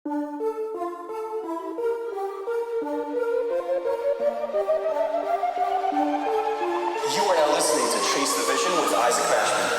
You are now listening to Chase the Vision with Isaac Mashman.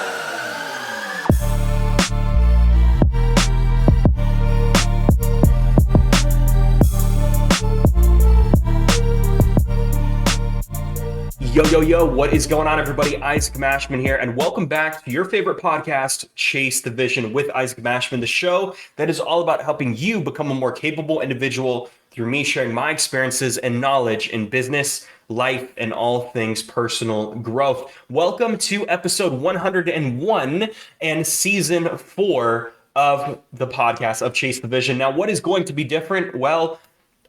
Yo, what is going on, everybody? Isaac Mashman here, and welcome back to your favorite podcast, Chase the Vision with Isaac Mashman, the show that is all about helping you become a more capable individual through me sharing my experiences and knowledge in business, life, and all things personal growth. Welcome to episode 101 and season 4 of the podcast of Chase the Vision. Now, what is going to be different? Well,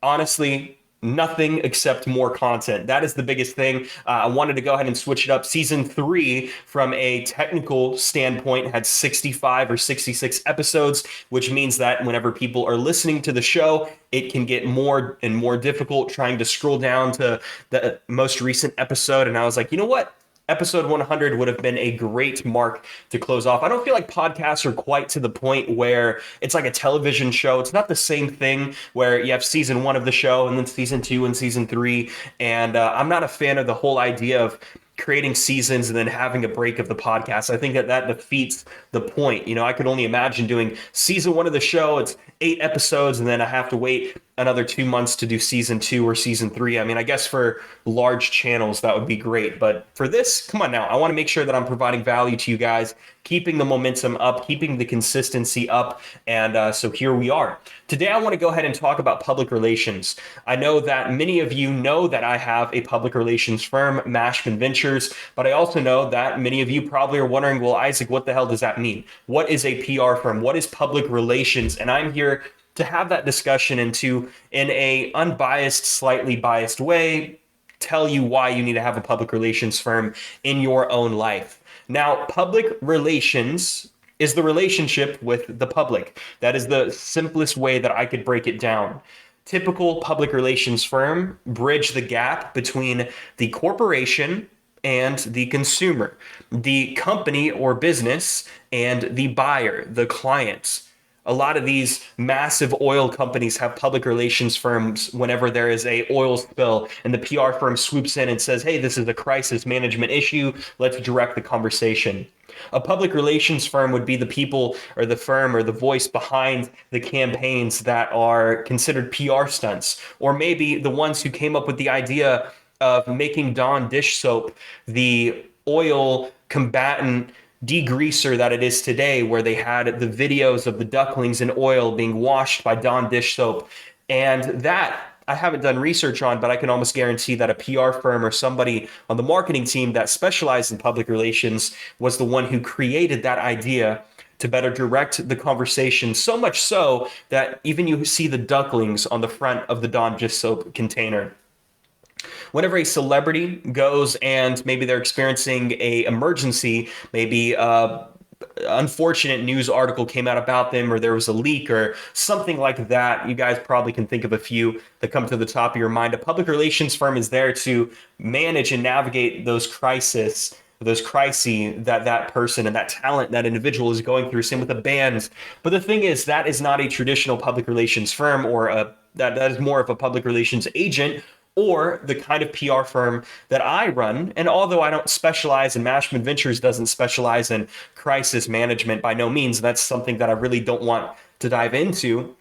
honestly, nothing except more content. That is the biggest thing. I wanted to go ahead and switch it up. Season 3, from a technical standpoint, had 65 or 66 episodes, which means that whenever people are listening to the show, it can get more and more difficult trying to scroll down to the most recent episode. And I was like, you know what? Episode 100 would have been a great mark to close off. I don't feel like podcasts are quite to the point where it's like a television show. It's not the same thing where you have season 1 of the show and then season 2 and season 3. And I'm not a fan of the whole idea of creating seasons and then having a break of the podcast. I think that defeats the point. You know, I could only imagine doing season 1 of the show. It's 8 episodes, and then I have to wait another 2 months to do season 2 or season 3. I mean, I guess for large channels, that would be great. But for this, come on now. I want to make sure that I'm providing value to you guys, keeping the momentum up, keeping the consistency up. And so here we are. Today, I want to go ahead and talk about public relations. I know that many of you know that I have a public relations firm, Mashman Ventures, but I also know that many of you probably are wondering, well, Isaac, what the hell does that mean? What is a PR firm? What is public relations? And I'm here to have that discussion and to, in a unbiased, slightly biased way, tell you why you need to have a public relations firm in your own life. Now, public relations is the relationship with the public. That is the simplest way that I could break it down. Typical public relations firm bridge the gap between the corporation and the consumer, the company or business and the buyer, the client. A lot of these massive oil companies have public relations firms whenever there is a oil spill and the PR firm swoops in and says, hey, this is a crisis management issue. Let's direct the conversation. A public relations firm would be the people or the firm or the voice behind the campaigns that are considered PR stunts, or maybe the ones who came up with the idea of making Dawn dish soap the oil combatant degreaser that it is today, where they had the videos of the ducklings in oil being washed by Dawn dish soap. And that I haven't done research on, but I can almost guarantee that a PR firm or somebody on the marketing team that specialized in public relations was the one who created that idea to better direct the conversation, so much so that even you see the ducklings on the front of the Dawn dish soap container. Whenever a celebrity goes and maybe they're experiencing a emergency, maybe unfortunate news article came out about them, or there was a leak or something like that, you guys probably can think of a few that come to the top of your mind. A public relations firm is there to manage and navigate those crises that person and that talent, that individual is going through. Same with the bands. But the thing is, that is not a traditional public relations firm, or that is more of a public relations agent, or the kind of PR firm that I run. And although I don't specialize, and Mashman Ventures doesn't specialize in crisis management by no means, that's something that I really don't want to dive into.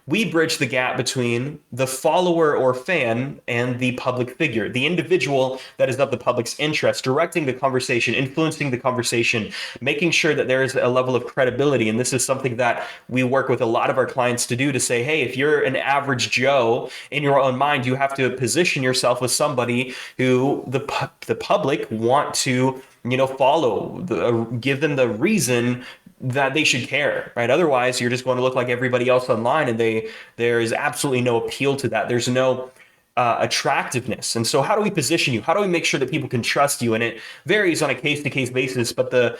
We bridge the gap between the follower or fan and the public figure, the individual that is of the public's interest, directing the conversation, influencing the conversation, making sure that there is a level of credibility. And this is something that we work with a lot of our clients to do, to say, hey, if you're an average Joe in your own mind, you have to position yourself with somebody who the public want to, follow, give them the reason that they should care, right? Otherwise, you're just going to look like everybody else online, and there is absolutely no appeal to that. There's no attractiveness. And so how do we position you? How do we make sure that people can trust you? And it varies on a case-to-case basis, but the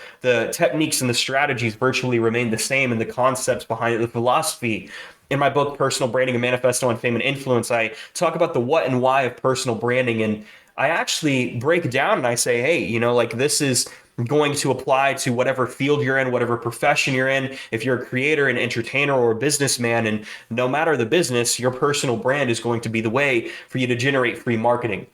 techniques and the strategies virtually remain the same, and the concepts behind it, the philosophy. In my book, Personal Branding, A Manifesto on Fame and Influence, I talk about the what and why of personal branding. And I actually break it down and I say, hey, this is going to apply to whatever field you're in, whatever profession you're in. If you're a creator, an entertainer, or a businessman, and no matter the business, your personal brand is going to be the way for you to generate free marketing.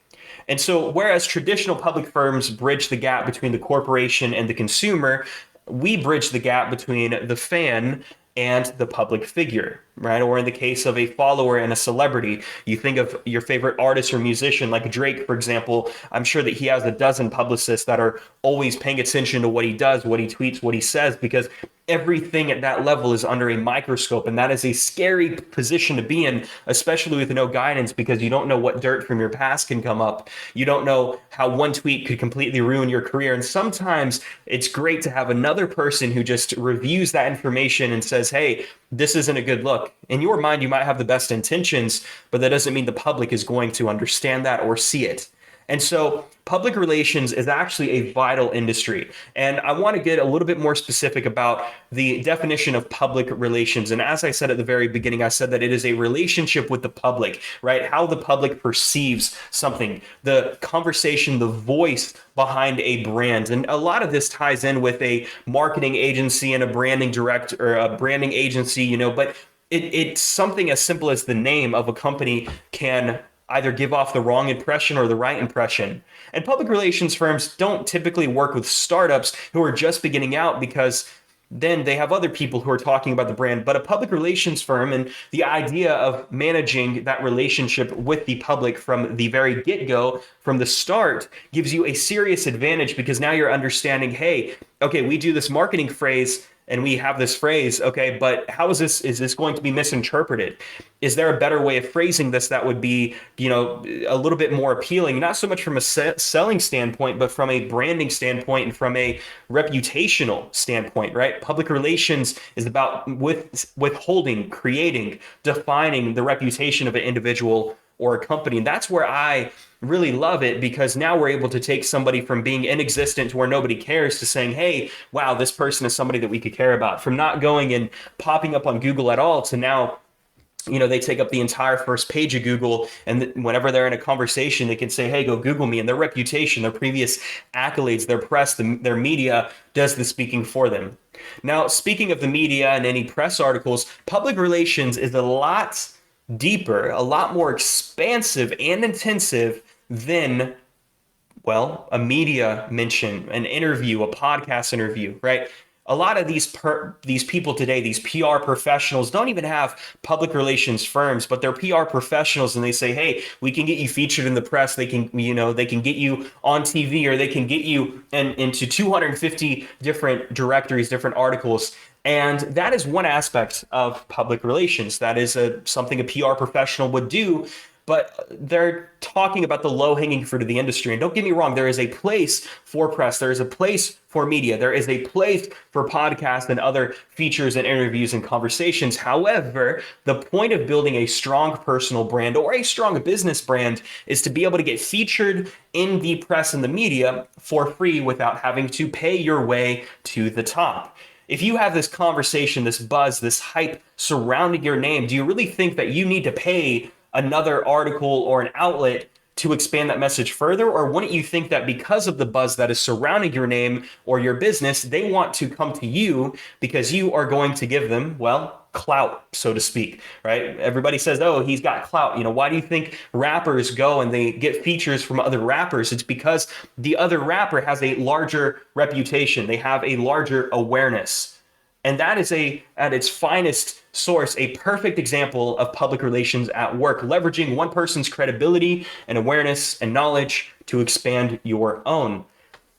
And so, whereas traditional public firms bridge the gap between the corporation and the consumer, we bridge the gap between the fan and the public figure, right? Or in the case of a follower and a celebrity, you think of your favorite artist or musician like Drake, for example. I'm sure that he has a dozen publicists that are always paying attention to what he does, what he tweets, what he says, because everything at that level is under a microscope. And that is a scary position to be in, especially with no guidance, because you don't know what dirt from your past can come up. You don't know how one tweet could completely ruin your career. And sometimes it's great to have another person who just reviews that information and says, hey, this isn't a good look. In your mind, you might have the best intentions, but that doesn't mean the public is going to understand that or see it. And so public relations is actually a vital industry. And I want to get a little bit more specific about the definition of public relations. And as I said at the very beginning, I said that it is a relationship with the public, right? How the public perceives something, the conversation, the voice behind a brand. And a lot of this ties in with a marketing agency and a branding director or a branding agency, but it's something as simple as the name of a company can either give off the wrong impression or the right impression. And public relations firms don't typically work with startups who are just beginning out, because then they have other people who are talking about the brand. But a public relations firm, and the idea of managing that relationship with the public from the very get-go, from the start, gives you a serious advantage, because now you're understanding, hey, okay, we do this marketing phrase and we have this phrase, okay, but how is this going to be misinterpreted? Is there a better way of phrasing this that would be, a little bit more appealing, not so much from a selling standpoint, but from a branding standpoint and from a reputational standpoint, right? Public relations is about withholding, creating, defining the reputation of an individual or a company. And that's where I really love it, because now we're able to take somebody from being inexistent to where nobody cares to saying, hey, wow, this person is somebody that we could care about. From not going and popping up on Google at all to now, they take up the entire first page of Google, and whenever they're in a conversation, they can say, hey, go Google me. And their reputation, their previous accolades, their press, their media does the speaking for them. Now, speaking of the media and any press articles, public relations is a lot deeper, a lot more expansive and intensive than, well, a media mention, an interview, a podcast interview, right? A lot of these people today, these PR professionals, don't even have public relations firms, but they're PR professionals, and they say, hey, we can get you featured in the press. They can, they can get you on TV, or they can get you into 250 different directories, different articles. And that is one aspect of public relations. That is something a PR professional would do, but they're talking about the low-hanging fruit of the industry. And don't get me wrong, there is a place for press. There is a place for media. There is a place for podcasts and other features and interviews and conversations. However, the point of building a strong personal brand or a strong business brand is to be able to get featured in the press and the media for free without having to pay your way to the top. If you have this conversation, this buzz, this hype surrounding your name, do you really think that you need to pay another article or an outlet to expand that message further? Or wouldn't you think that because of the buzz that is surrounding your name or your business, they want to come to you because you are going to give them, well, clout, so to speak, right? Everybody says, oh, he's got clout. Why do you think rappers go and they get features from other rappers? It's because the other rapper has a larger reputation. They have a larger awareness. And that is at its finest source, a perfect example of public relations at work, leveraging one person's credibility and awareness and knowledge to expand your own.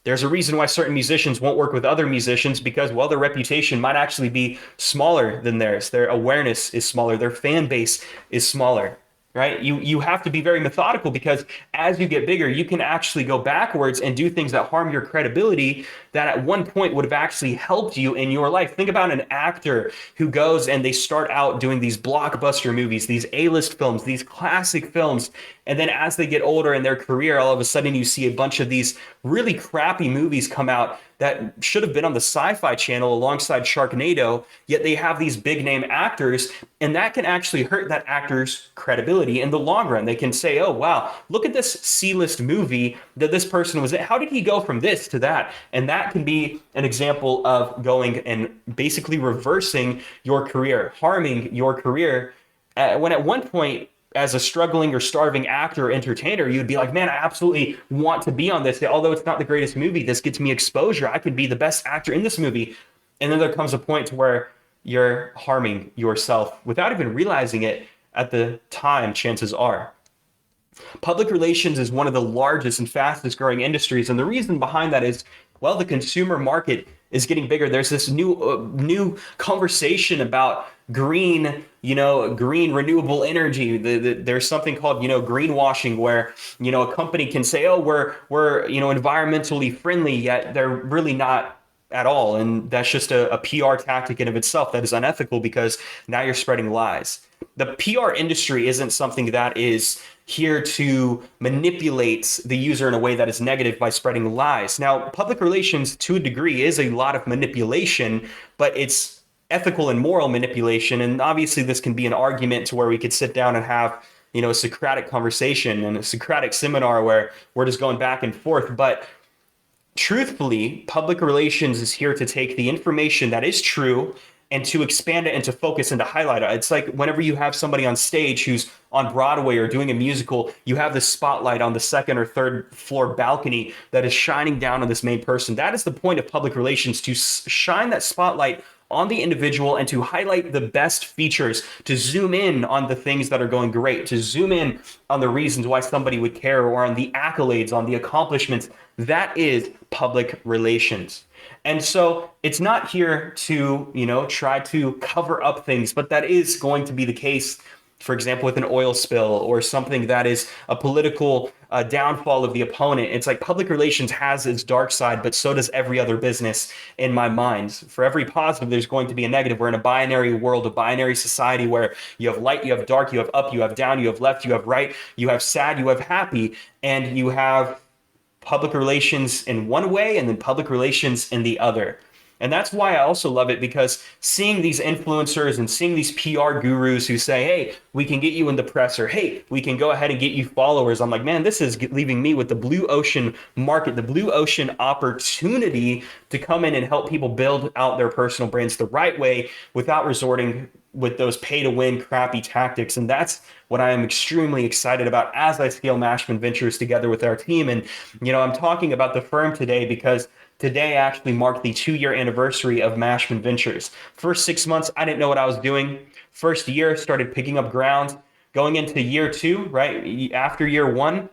There's a reason why certain musicians won't work with other musicians, because, well, their reputation might actually be smaller than theirs. Their awareness is smaller. Their fan base is smaller. Right? You have to be very methodical, because as you get bigger, you can actually go backwards and do things that harm your credibility that at one point would have actually helped you in your life. Think about an actor who goes and they start out doing these blockbuster movies, these A-list films, these classic films. And then as they get older in their career, all of a sudden you see a bunch of these really crappy movies come out that should have been on the Sci-Fi Channel alongside Sharknado, yet they have these big name actors, and that can actually hurt that actor's credibility in the long run. They can say, oh, wow, look at this C-list movie that this person was in. How did he go from this to that? And that that can be an example of going and basically reversing your career, harming your career. When at one point, as a struggling or starving actor or entertainer, you'd be like, man, I absolutely want to be on this. Although it's not the greatest movie, this gets me exposure. I could be the best actor in this movie. And then there comes a point to where you're harming yourself without even realizing it at the time, chances are. Public relations is one of the largest and fastest growing industries. And the reason behind that is, well, the consumer market is getting bigger. There's this new conversation about green renewable energy. There's something called, greenwashing, where, a company can say, oh, we're environmentally friendly, yet they're really not at all. And that's just a PR tactic in of itself that is unethical, because now you're spreading lies. The PR industry isn't something that is here to manipulate the user in a way that is negative by spreading lies. Now, public relations to a degree is a lot of manipulation, but it's ethical and moral manipulation. And obviously this can be an argument to where we could sit down and have, a Socratic conversation and a Socratic seminar where we're just going back and forth. But truthfully, public relations is here to take the information that is true and to expand it and to focus and to highlight it. It's like whenever you have somebody on stage who's on Broadway or doing a musical, you have the spotlight on the second or third floor balcony that is shining down on this main person. That is the point of public relations, to shine that spotlight on the individual and to highlight the best features, to zoom in on the things that are going great, to zoom in on the reasons why somebody would care, or on the accolades, on the accomplishments. That is public relations. And so it's not here to, try to cover up things, but that is going to be the case, for example, with an oil spill or something that is a political downfall of the opponent. It's like public relations has its dark side, but so does every other business in my mind. For every positive, there's going to be a negative. We're in a binary world, a binary society where you have light, you have dark, you have up, you have down, you have left, you have right, you have sad, you have happy, and you have public relations in one way and then public relations in the other. And that's why I also love it, because seeing these influencers and seeing these PR gurus who say, hey, we can get you in the press, or hey, we can go ahead and get you followers. I'm like, man, this is leaving me with the blue ocean market, the blue ocean opportunity to come in and help people build out their personal brands the right way without resorting with those pay to win crappy tactics. And that's what I am extremely excited about as I scale Mashman Ventures together with our team. And, I'm talking about the firm today because today actually marked the 2-year anniversary of Mashman Ventures. First 6 months, I didn't know what I was doing. First year, started picking up ground. Going into year 2, right? After year 1,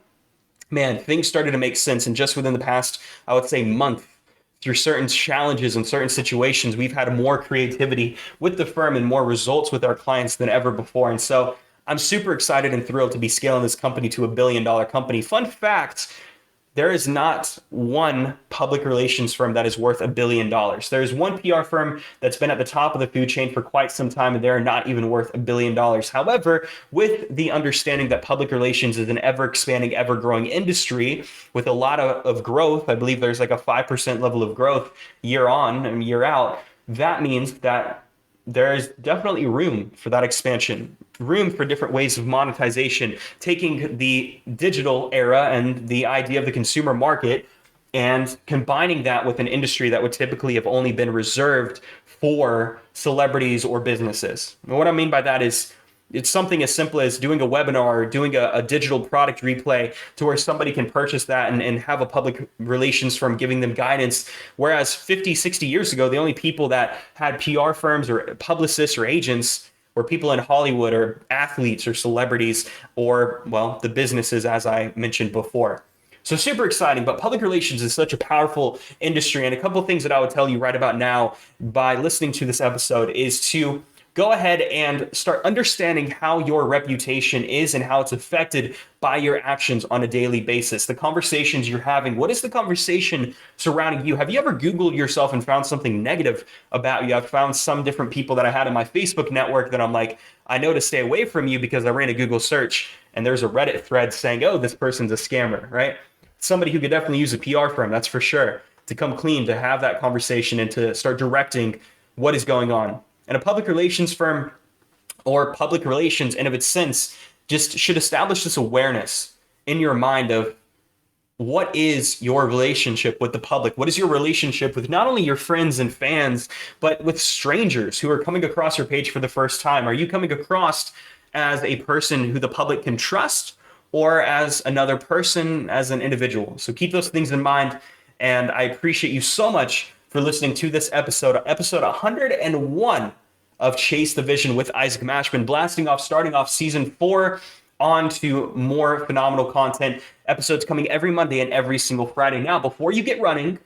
man, things started to make sense. And just within the past, I would say, month, through certain challenges and certain situations, we've had more creativity with the firm and more results with our clients than ever before. And so I'm super excited and thrilled to be scaling this company to $1 billion company. Fun fact, there is not one public relations firm that is worth $1 billion. There's one PR firm that's been at the top of the food chain for quite some time, and they're not even worth $1 billion. However, with the understanding that public relations is an ever-expanding, ever-growing industry with a lot of growth, I believe there's like a 5% level of growth year on and year out, that means that there's definitely room for that expansion, room for different ways of monetization, taking the digital era and the idea of the consumer market and combining that with an industry that would typically have only been reserved for celebrities or businesses. And what I mean by that is, it's something as simple as doing a webinar or doing a digital product replay to where somebody can purchase that and have a public relations firm giving them guidance. Whereas 50, 60 years ago, the only people that had PR firms or publicists or agents were people in Hollywood or athletes or celebrities or, well, the businesses, as I mentioned before. So super exciting, but public relations is such a powerful industry. And a couple of things that I would tell you right about now by listening to this episode is to go ahead and start understanding how your reputation is and how it's affected by your actions on a daily basis. The conversations you're having, what is the conversation surrounding you? Have you ever Googled yourself and found something negative about you? I've found some different people that I had in my Facebook network that I'm like, I know to stay away from you because I ran a Google search and there's a Reddit thread saying, oh, this person's a scammer, right? Somebody who could definitely use a PR firm, that's for sure, to come clean, to have that conversation and to start directing what is going on. And a public relations firm or public relations in of its sense just should establish this awareness in your mind of what is your relationship with the public? What is your relationship with not only your friends and fans, but with strangers who are coming across your page for the first time? Are you coming across as a person who the public can trust, or as another person, as an individual? So keep those things in mind. And I appreciate you so much for listening to this episode 101 of Chase the Vision with Isaac Mashman, starting off season 4, on to more phenomenal content. Episodes coming every Monday and every single Friday. Now, before you get running,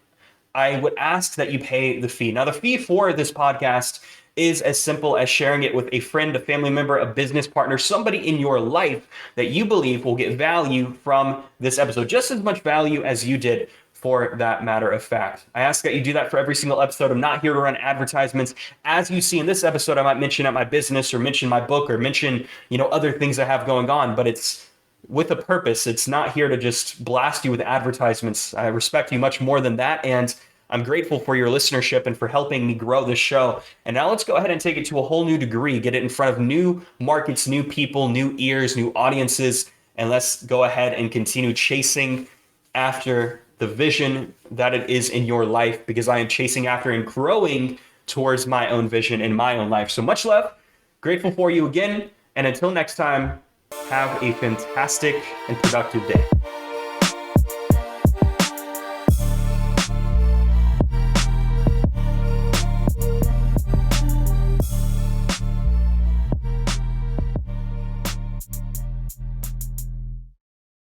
I would ask that you pay the fee. Now, the fee for this podcast is as simple as sharing it with a friend, a family member, a business partner, somebody in your life that you believe will get value from this episode, just as much value as you did, for that matter of fact. I ask that you do that for every single episode. I'm not here to run advertisements. As you see in this episode, I might mention at my business or mention my book or mention, other things I have going on, but it's with a purpose. It's not here to just blast you with advertisements. I respect you much more than that, and I'm grateful for your listenership and for helping me grow this show. And now let's go ahead and take it to a whole new degree, get it in front of new markets, new people, new ears, new audiences, and let's go ahead and continue chasing after the vision that it is in your life, because I am chasing after and growing towards my own vision in my own life. So much love, grateful for you again, and until next time, have a fantastic and productive day.